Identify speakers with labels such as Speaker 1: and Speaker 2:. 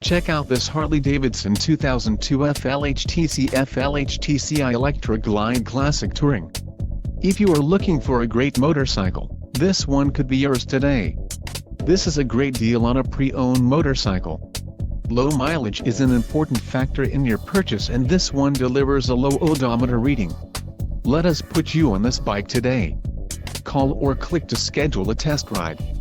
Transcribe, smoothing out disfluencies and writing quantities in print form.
Speaker 1: Check out this Harley-Davidson 2002 FLHTCI Electra Glide Classic Touring. If you are looking for a great motorcycle, this one could be yours today. This is a great deal on a pre-owned motorcycle. Low mileage is an important factor in your purchase, and this one delivers a low odometer reading. Let us put you on this bike today. Call or click to schedule a test ride.